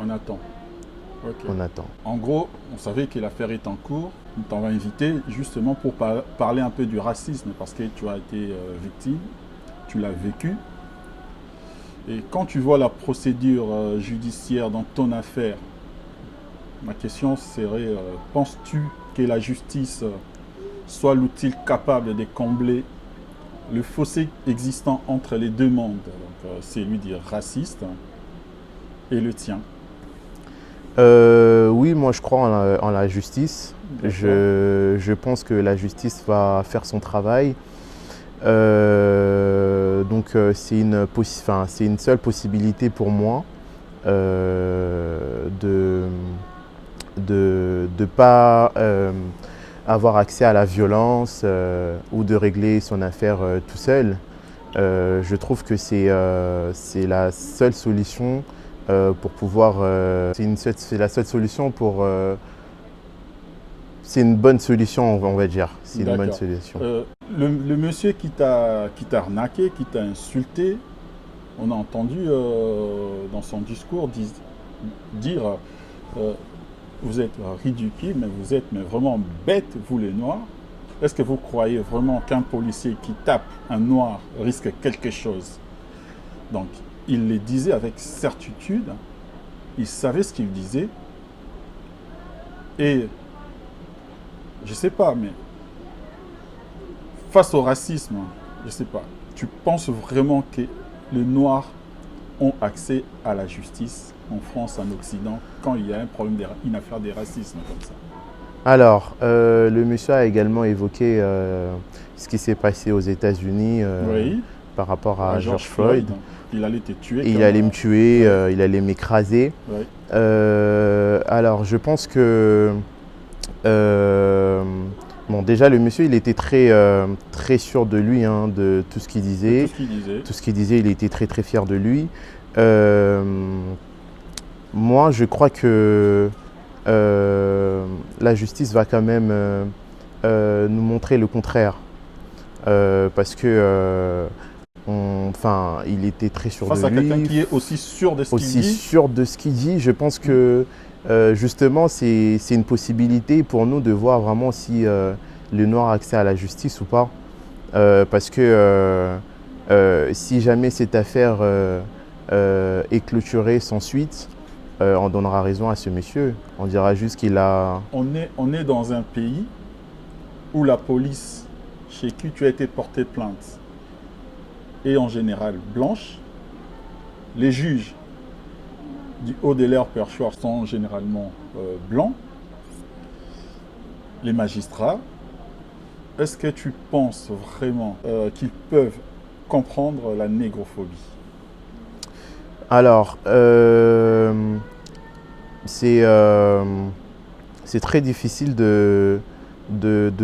On attend. Ok. On attend. En gros, on savait que l'affaire est en cours. On t'en invité justement pour parler un peu du racisme parce que tu as été victime, tu l'as vécu. Et quand tu vois la procédure judiciaire dans ton affaire, ma question serait, penses-tu que la justice soit l'outil capable de combler le fossé existant entre les deux mondes, celui dit raciste et le tien? Oui, moi je crois en la justice. Je pense que la justice va faire son travail. C'est une seule possibilité pour moi de ne pas avoir accès à la violence ou de régler son affaire tout seul. Je trouve que c'est la seule solution pour pouvoir. C'est la seule solution pour. C'est une bonne solution, on va dire. C'est une bonne solution. Le monsieur qui t'a arnaqué, qui t'a insulté, on a entendu dans son discours dire vous êtes ridicule, mais vous êtes vraiment bêtes, vous les Noirs. Est-ce que vous croyez vraiment qu'un policier qui tape un Noir risque quelque chose? Donc, il le disait avec certitude, il savait ce qu'il disait, et je sais pas, mais face au racisme, je sais pas, tu penses vraiment que les Noirs ont accès à la justice en France, en Occident, quand il y a un problème, une affaire de racisme comme ça? Alors, le monsieur a également évoqué ce qui s'est passé aux États-Unis oui, par rapport à George Floyd. Il allait te tuer. Il allait me tuer, il allait m'écraser. Oui. Alors, je pense que bon, déjà, le monsieur, il était très sûr de lui, hein, de tout ce qu'il disait. Tout ce qu'il disait, il était très fier de lui. Moi, je crois que la justice va quand même nous montrer le contraire. Parce que, il était très sûr de lui. Face à quelqu'un qui est aussi sûr de ce qu'il dit. Aussi sûr de ce qu'il dit, je pense que justement, c'est une possibilité pour nous de voir vraiment si le Noir a accès à la justice ou pas. Parce que si jamais cette affaire est clôturée sans suite, on donnera raison à ce monsieur. On dira juste qu'il a... On est dans un pays où la police, chez qui tu as été porté plainte, est en général blanche. Les juges du haut de leur perchoir sont généralement blancs. Les magistrats, est-ce que tu penses vraiment qu'ils peuvent comprendre la négrophobie? Alors, c'est très difficile de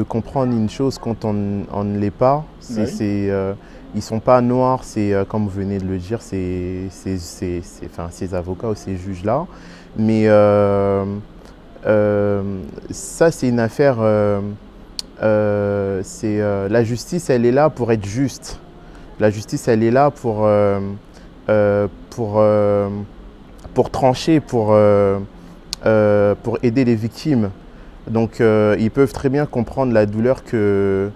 comprendre une chose quand on ne l'est pas. Ils ne sont pas noirs, comme vous venez de le dire, ces avocats ou ces juges-là. Mais ça, c'est une affaire... la justice, elle est là pour être juste. La justice, elle est là pour trancher, pour aider les victimes. Donc, ils peuvent très bien comprendre la douleur que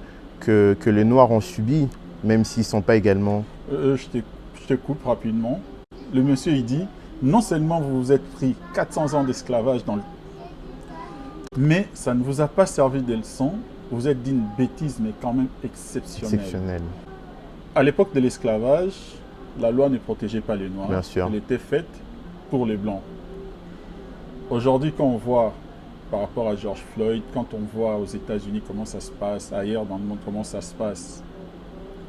les Noirs ont subie, même s'ils ne sont pas également... Je te coupe rapidement. Le monsieur, il dit, non seulement vous vous êtes pris 400 ans d'esclavage mais ça ne vous a pas servi de leçon. Vous êtes dit une bêtise, mais quand même exceptionnelle. À l'époque de l'esclavage, la loi ne protégeait pas les Noirs. Bien sûr. Elle était faite pour les Blancs. Aujourd'hui, quand on voit, par rapport à George Floyd, quand on voit aux États-Unis comment ça se passe, ailleurs dans le monde comment ça se passe,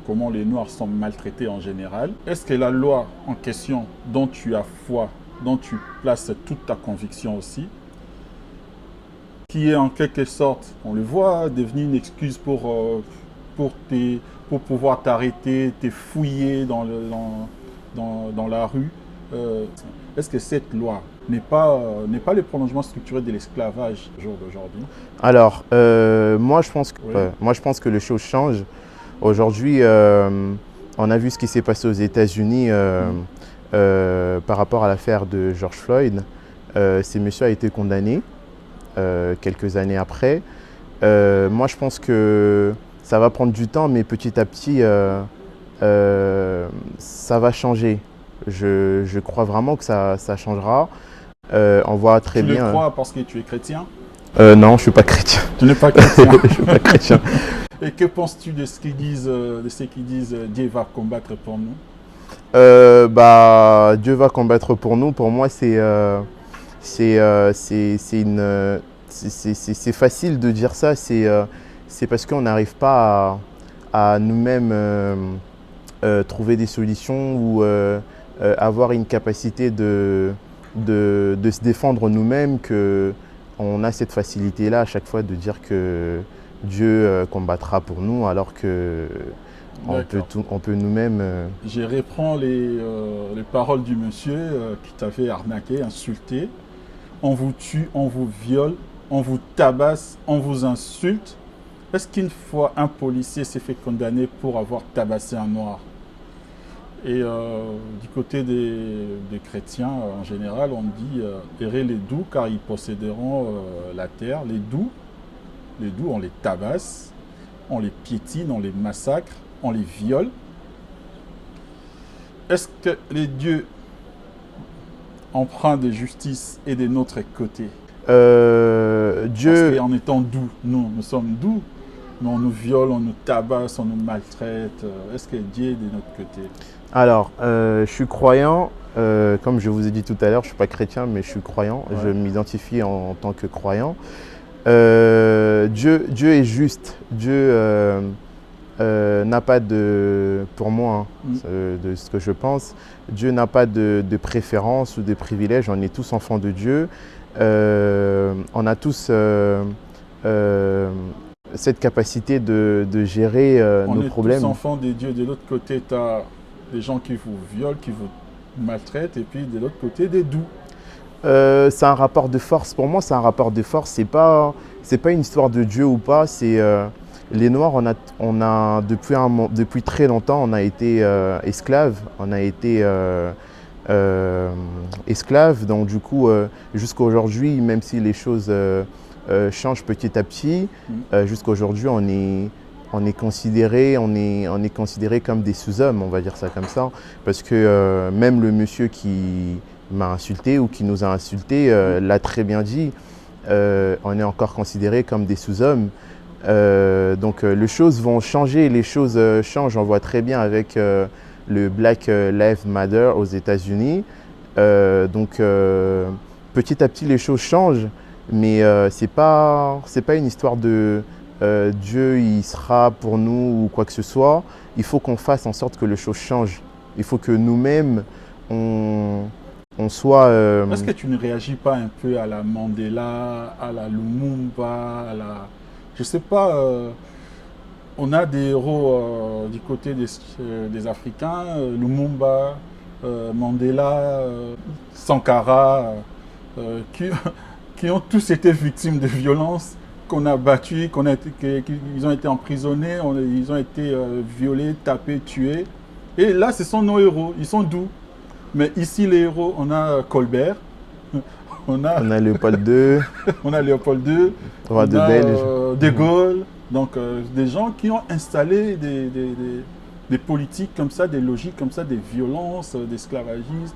comment les Noirs sont maltraités en général, est-ce que la loi en question, dont tu as foi, dont tu places toute ta conviction aussi, qui est en quelque sorte, on le voit, devenue une excuse pour pouvoir t'arrêter, te fouiller dans la rue. Est-ce que cette loi n'est pas le prolongement structuré de l'esclavage au jour d'aujourd'hui? Alors, moi, je pense que les choses changent. Aujourd'hui, on a vu ce qui s'est passé aux États-Unis par rapport à l'affaire de George Floyd. Ce monsieur a été condamné quelques années après. Moi, je pense que ça va prendre du temps, mais petit à petit, ça va changer. Je crois vraiment que ça changera. On voit très bien. Tu le crois parce que tu es chrétien? Non, je ne suis pas chrétien. Tu n'es pas chrétien. Je suis pas chrétien. Et que penses-tu de ce qu'ils disent, Dieu va combattre pour nous? Dieu va combattre pour nous. Pour moi, c'est facile de dire ça. C'est parce qu'on n'arrive pas à nous-mêmes trouver des solutions ou avoir une capacité de se défendre nous-mêmes qu'on a cette facilité-là à chaque fois de dire que Dieu combattra pour nous alors que on peut nous-mêmes… Je reprends les paroles du monsieur qui t'avait arnaqué, insulté. On vous tue, on vous viole, on vous tabasse, on vous insulte. Est-ce qu'une fois un policier s'est fait condamner pour avoir tabassé un noir? Et du côté des chrétiens en général, on dit errez les doux car ils posséderont la terre. Les doux, on les tabasse, on les piétine, on les massacre, on les viole. Est-ce que les dieux empruntent de justice et de notre côté? Dieu… Parce qu'en étant doux, nous sommes doux, mais on nous viole, on nous tabasse, on nous maltraite. Est-ce que Dieu est de notre côté? Alors, je suis croyant, comme je vous ai dit tout à l'heure, je ne suis pas chrétien, mais je suis croyant, ouais. Je m'identifie en tant que croyant. Dieu est juste, Dieu n'a pas de, pour moi, de ce que je pense, Dieu n'a pas de préférence ou de privilège, on est tous enfants de Dieu, on a tous cette capacité de gérer nos problèmes. On est tous enfants de Dieu, de l'autre côté tu as des gens qui vous violent, qui vous maltraitent, et puis de l'autre côté des doux. C'est un rapport de force. Pour moi, c'est un rapport de force. C'est pas une histoire de Dieu ou pas. C'est les Noirs. On a depuis très longtemps, on a été esclaves. On a été esclaves. Donc du coup, jusqu'à aujourd'hui, même si les choses changent petit à petit, jusqu'à aujourd'hui, on est considéré comme des sous-hommes, on va dire ça comme ça, parce que même le monsieur qui m'a insulté ou qui nous a insulté l'a très bien dit, on est encore considéré comme des sous-hommes. Donc les choses vont changer, les choses changent, on voit très bien avec le Black Lives Matter aux États-Unis. Donc petit à petit les choses changent, mais c'est pas une histoire de Dieu il sera pour nous ou quoi que ce soit. Il faut qu'on fasse en sorte que les choses changent. Il faut que nous-mêmes on soit… Est-ce que tu ne réagis pas un peu à la Mandela, à la Lumumba, à la… Je sais pas, on a des héros du côté des Africains, Lumumba, Mandela, Sankara, qui ont tous été victimes de violences, qu'on a battus, qu'ils ont été emprisonnés, ils ont été violés, tapés, tués. Et là, ce sont nos héros, ils sont doux. Mais ici, les héros, on a Colbert, on a Léopold II, on a Léopold II, roi de Belge, De Gaulle. Donc, des gens qui ont installé des politiques comme ça, des logiques comme ça, des violences, d'esclavagisme,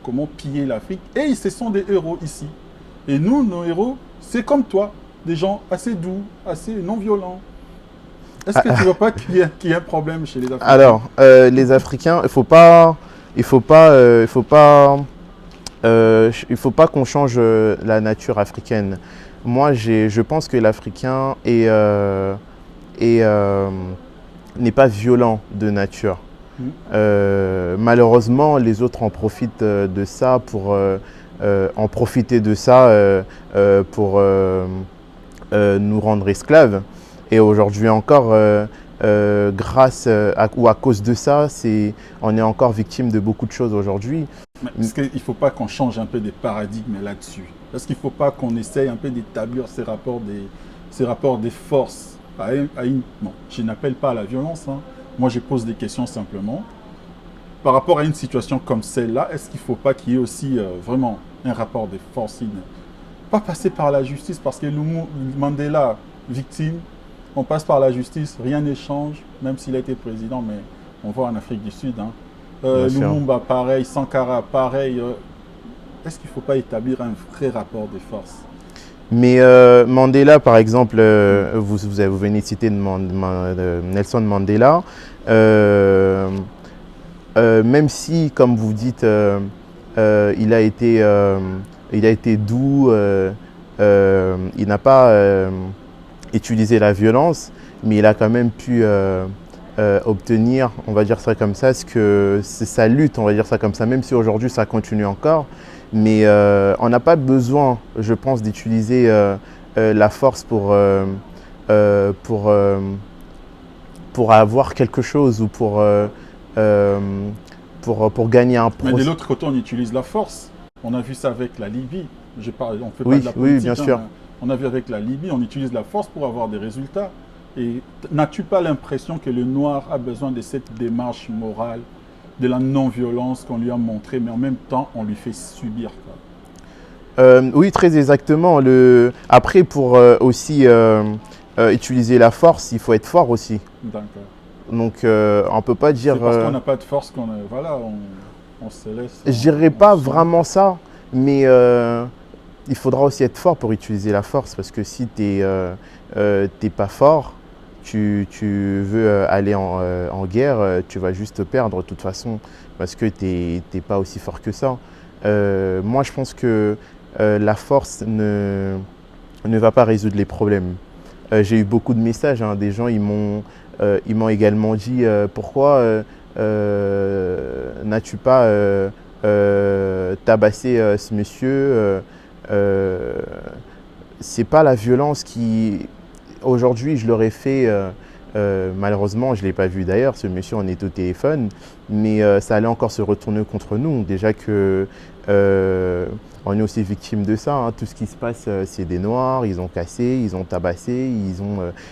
comment piller l'Afrique. Et ce sont des héros ici. Et nous, nos héros, c'est comme toi, des gens assez doux, assez non violents. Est-ce que tu ne vois pas qu'il y a un problème chez les Africains? Alors, les Africains, il faut pas qu'on change la nature africaine. Moi, je pense que l'Africain n'est pas violent de nature. Malheureusement, les autres en profitent de ça pour nous rendre esclaves. Et aujourd'hui encore, grâce ou à cause de ça, on est encore victime de beaucoup de choses aujourd'hui. Est-ce qu'il ne faut pas qu'on change un peu des paradigmes là-dessus? Est-ce qu'il ne faut pas qu'on essaye un peu d'établir ces rapports des forces bon, je n'appelle pas à la violence, hein. Moi, je pose des questions simplement. Par rapport à une situation comme celle-là, est-ce qu'il ne faut pas qu'il y ait aussi vraiment un rapport de force. Pas passer par la justice, parce que Mandela, victime, on passe par la justice, rien ne change, même s'il a été président, mais on voit en Afrique du Sud. Hein. Lumumba, pareil, Sankara, pareil. Est-ce qu'il ne faut pas établir un vrai rapport de force? Mais Mandela, par exemple, vous venez de citer Nelson Mandela, même si, comme vous dites, il a été doux, il n'a pas utilisé la violence, mais il a quand même pu obtenir, on va dire ça comme ça, c'est sa lutte, on va dire ça comme ça, même si aujourd'hui ça continue encore. Mais on n'a pas besoin, je pense, d'utiliser la force pour avoir quelque chose ou pour gagner un procès. Mais de l'autre côté, on utilise la force. On a vu ça avec la Libye. On fait pas de la politique, oui, bien sûr. On a vu avec la Libye, on utilise la force pour avoir des résultats. Et n'as-tu pas l'impression que le noir a besoin de cette démarche morale, de la non-violence qu'on lui a montrée, mais en même temps, on lui fait subir, quoi? Oui, très exactement. Après, pour aussi utiliser la force, il faut être fort aussi. D'accord. Donc, on ne peut pas dire… C'est parce qu'on n'a pas de force qu'on voilà, on se laisse… Je dirais pas vraiment ça, mais il faudra aussi être fort pour utiliser la force, parce que si tu n'es pas fort, tu veux aller en guerre, tu vas juste perdre de toute façon, parce que tu n'es pas aussi fort que ça. Moi, je pense que la force ne va pas résoudre les problèmes. J'ai eu beaucoup de messages, hein, des gens ils m'ont également dit pourquoi n'as-tu pas tabassé ce monsieur. C'est pas la violence qui… Aujourd'hui, je l'aurais fait, malheureusement, je ne l'ai pas vu d'ailleurs, ce monsieur en est au téléphone, mais ça allait encore se retourner contre nous. Déjà que on est aussi victime de ça, hein. Tout ce qui se passe, c'est des Noirs, ils ont cassé, ils ont tabassé,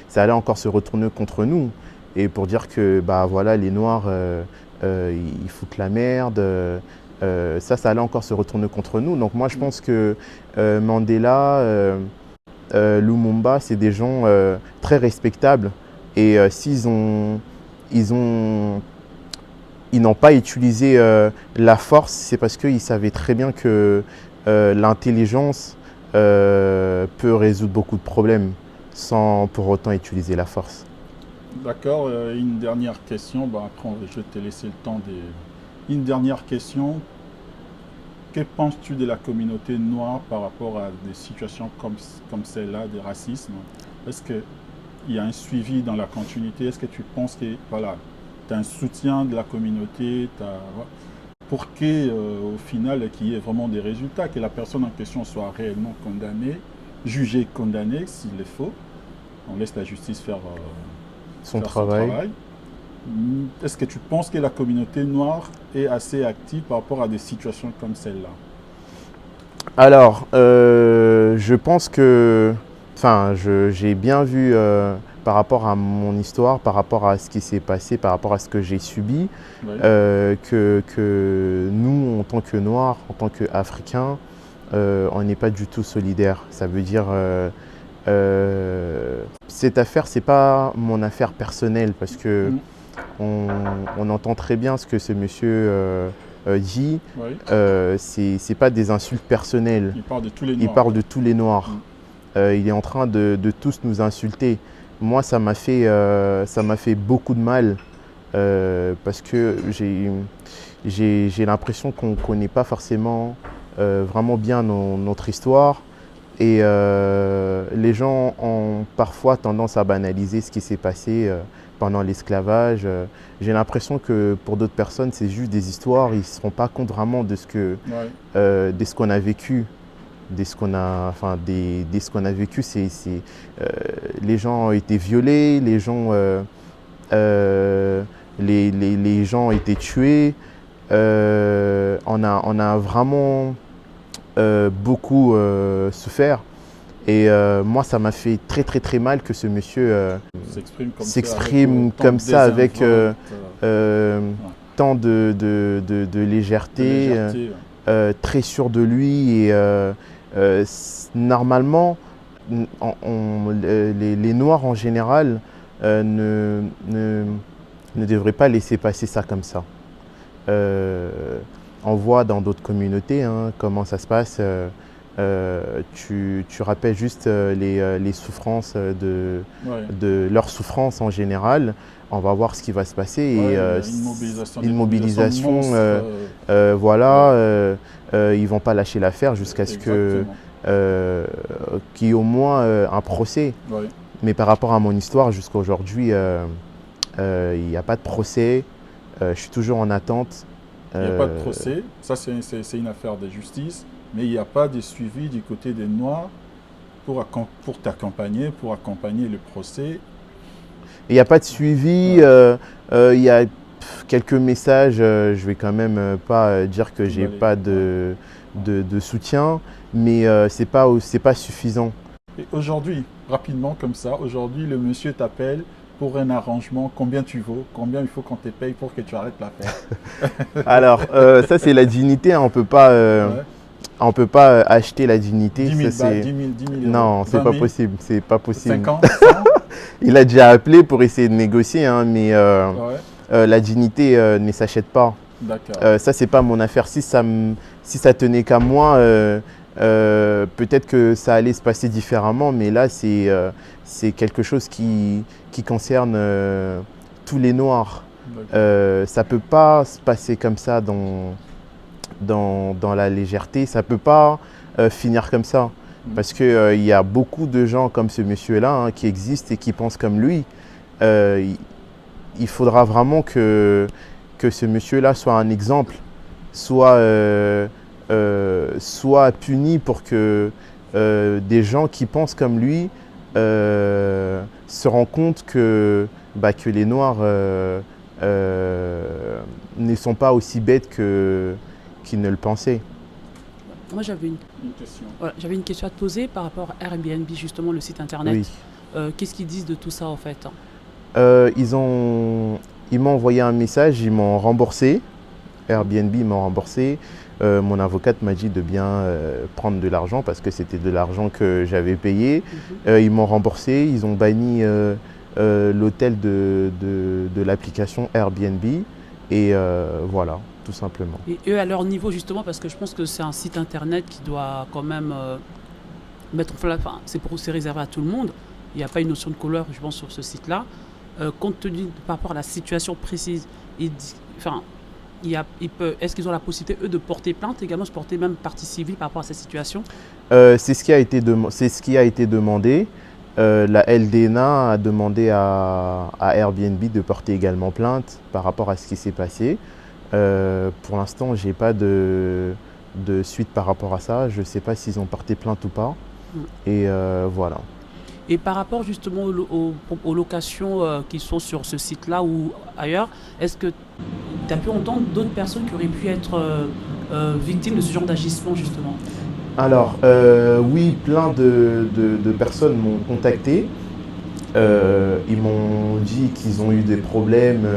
ça allait encore se retourner contre nous. Et pour dire que bah, voilà, les Noirs, ils foutent la merde, ça allait encore se retourner contre nous. Donc moi, je pense que Mandela… Lumumba, c'est des gens très respectables, et s'ils n'ont pas utilisé la force, c'est parce qu'ils savaient très bien que l'intelligence peut résoudre beaucoup de problèmes sans pour autant utiliser la force. D'accord, une dernière question, après je vais te laisser le temps de… Une dernière question. Que penses-tu de la communauté noire par rapport à des situations comme celle-là, de racisme? Est-ce qu'il y a un suivi dans la continuité? Est-ce que tu penses que voilà, tu as un soutien de la communauté pour qu'au final, qu'il y ait vraiment des résultats, que la personne en question soit réellement condamnée, jugée, condamnée s'il le faut? On laisse la justice faire son travail. Est-ce que tu penses que la communauté noire est assez active par rapport à des situations comme celle-là? Alors, je pense que… Enfin, j'ai bien vu par rapport à mon histoire, par rapport à ce qui s'est passé, par rapport à ce que j'ai subi, oui. Que nous, en tant que Noirs, en tant qu'Africains, on n'est pas du tout solidaires. Ça veut dire… cette affaire, ce n'est pas mon affaire personnelle, parce que… On entend très bien ce que ce monsieur dit. Oui. C'est pas des insultes personnelles. Il parle de tous les Noirs. Il parle de tous les Noirs. Il est en train de tous nous insulter. Moi, ça m'a fait beaucoup de mal parce que j'ai l'impression qu'on ne connaît pas forcément vraiment bien notre histoire. Et les gens ont parfois tendance à banaliser ce qui s'est passé pendant l'esclavage. J'ai l'impression que pour d'autres personnes, c'est juste des histoires. Ils ne se rendent pas compte vraiment de ce qu'on a vécu. De ce qu'on a vécu, les gens ont été violés, les gens ont été tués. On a vraiment beaucoup souffert. Et moi, ça m'a fait très très très mal que ce monsieur s'exprime comme ça avec tant de légèreté. très sûr de lui et normalement, les Noirs en général ne devraient pas laisser passer ça comme ça. On voit dans d'autres communautés hein, comment ça se passe. Tu rappelles juste les souffrances de leurs souffrances en général. On va voir ce qui va se passer. Et une mobilisation voilà, ils ne vont pas lâcher l'affaire jusqu'à ce qu'il y ait au moins un procès. Ouais. Mais par rapport à mon histoire, jusqu'à aujourd'hui, il n'y a pas de procès. Je suis toujours en attente. Il n'y a pas de procès. Ça, c'est une affaire de justice. Mais il n'y a pas de suivi du côté des Noirs pour t'accompagner, pour accompagner le procès. Il n'y a pas de suivi. Il y a quelques messages. Je ne vais quand même pas dire que je n'ai pas de soutien. Mais ce n'est pas suffisant. Et aujourd'hui, rapidement comme ça, aujourd'hui, le monsieur t'appelle pour un arrangement. Combien tu vaux? Combien il faut qu'on te paye pour que tu arrêtes l'affaire? Alors, ça, c'est la dignité. Hein, on peut pas... On ne peut pas acheter la dignité. 10 000 balles, 10 000 non, c'est pas possible. C'est pas possible. 50 Il a déjà appelé pour essayer de négocier, hein, mais la dignité ne s'achète pas. Ça, c'est pas mon affaire. Si ça tenait qu'à moi, peut-être que ça allait se passer différemment, mais là, c'est quelque chose qui concerne tous les Noirs. Ça ne peut pas se passer comme ça dans la légèreté, ça ne peut pas finir comme ça. Parce qu'il y a beaucoup de gens comme ce monsieur-là hein, qui existent et qui pensent comme lui. Il faudra vraiment que ce monsieur-là soit un exemple, soit puni pour que des gens qui pensent comme lui se rendent compte que les Noirs ne sont pas aussi bêtes qu'ils ne le pensaient. Moi, j'avais une question à te poser par rapport à Airbnb, justement, le site internet. Oui. Qu'est-ce qu'ils disent de tout ça, en fait? Ils m'ont envoyé un message, ils m'ont remboursé. Airbnb m'ont remboursé. Mon avocate m'a dit de bien prendre de l'argent parce que c'était de l'argent que j'avais payé. Ils m'ont remboursé, ils ont banni l'hôtel de l'application Airbnb. Et voilà. Tout simplement. Et eux, à leur niveau, justement, parce que je pense que c'est un site internet qui doit quand même mettre en place, enfin, c'est réservé à tout le monde. Il n'y a pas une notion de couleur, je pense, sur ce site-là. Compte tenu par rapport à la situation précise, est-ce qu'ils ont la possibilité, eux, de porter plainte, également de porter même partie civile par rapport à cette situation? C'est ce qui a été demandé. La LDNA a demandé à Airbnb de porter également plainte par rapport à ce qui s'est passé. Pour l'instant, je n'ai pas de suite par rapport à ça. Je ne sais pas s'ils ont porté plainte ou pas. Et voilà. Et par rapport justement aux locations qui sont sur ce site-là ou ailleurs, est-ce que tu as pu entendre d'autres personnes qui auraient pu être victimes de ce genre d'agissement justement? Alors, oui, plein de personnes m'ont contacté. Ils m'ont dit qu'ils ont eu des problèmes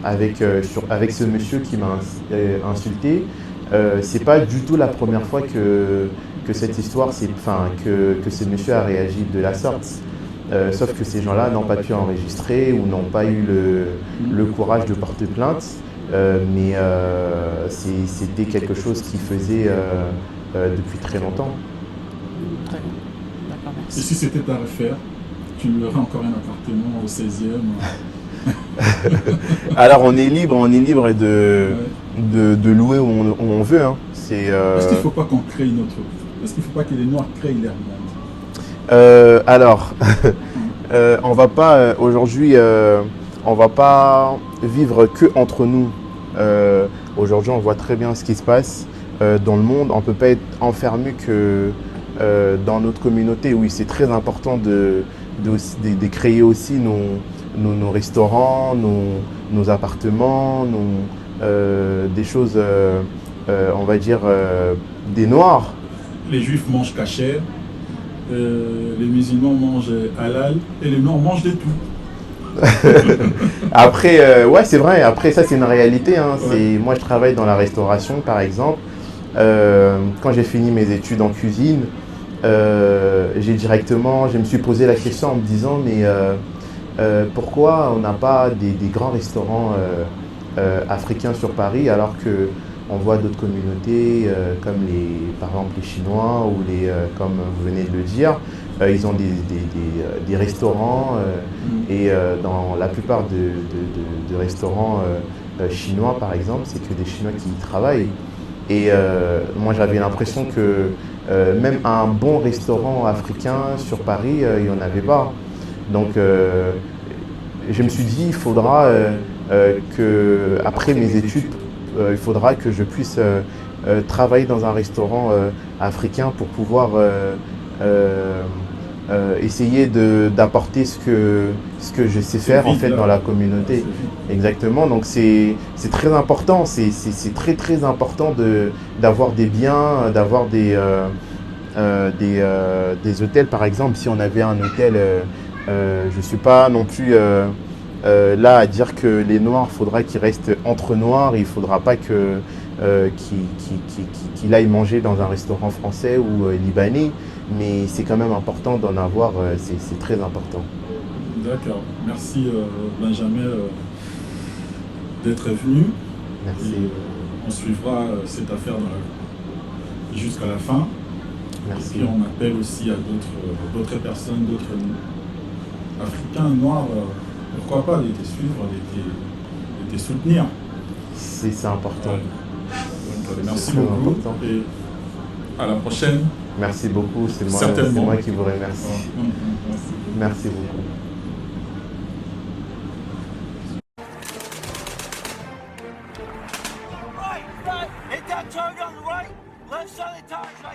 avec ce monsieur qui m'a insulté. C'est pas du tout la première fois que cette histoire, que ce monsieur a réagi de la sorte. Sauf que ces gens-là n'ont pas pu enregistrer ou n'ont pas eu le courage de porter plainte. Mais c'était quelque chose qu'ils faisaient depuis très longtemps. Très bien. D'accord, merci. Et si c'était à refaire, tu louerais encore un appartement au 16e? Alors on est libre de louer où on veut. Hein. Est-ce qu'il ne faut pas qu'on crée une autre? Est-ce qu'il ne faut pas que les Noirs créent l'Airbnb? Alors, on va pas aujourd'hui, on va pas vivre que entre nous. Aujourd'hui, on voit très bien ce qui se passe dans le monde. On ne peut pas être enfermé que dans notre communauté. Oui, c'est très important de créer aussi nos restaurants, nos appartements, des choses, on va dire, des Noirs. Les Juifs mangent kasher, les musulmans mangent halal et les Noirs mangent de tout. Après, ouais, c'est vrai. Après, ça, c'est une réalité. Hein. Moi, je travaille dans la restauration, par exemple. Quand j'ai fini mes études en cuisine, je me suis posé la question en me disant, mais pourquoi on n'a pas des grands restaurants africains sur Paris alors que on voit d'autres communautés comme par exemple les Chinois ou comme vous venez de le dire, ils ont des restaurants et dans la plupart de restaurants chinois par exemple, c'est que des Chinois qui y travaillent. Et moi j'avais l'impression que même un bon restaurant africain sur Paris, il n'y en avait pas. Donc je me suis dit, il faudra que, après mes études, il faudra que je puisse travailler dans un restaurant africain pour pouvoir essayer d'apporter ce que je sais faire en fait dans la communauté. Exactement, donc c'est très important, c'est très très important d'avoir des biens, d'avoir des hôtels par exemple. Si on avait un hôtel, je ne suis pas non plus là à dire que les Noirs, il faudra qu'ils restent entre Noirs, il ne faudra pas qu'il aille manger dans un restaurant français ou libanais, mais c'est quand même important d'en avoir, c'est très important. D'accord, merci Benjamin d'être venu. Merci. Et, on suivra cette affaire jusqu'à la fin. Merci. Et puis on appelle aussi à d'autres personnes, d'autres Africains, Noirs, pourquoi pas, de te suivre, de te soutenir. C'est important. Donc, merci beaucoup important. Et à la prochaine. Merci beaucoup, c'est moi qui vous remercie. Merci beaucoup. Right, hit that turn on the right, left side of the tire.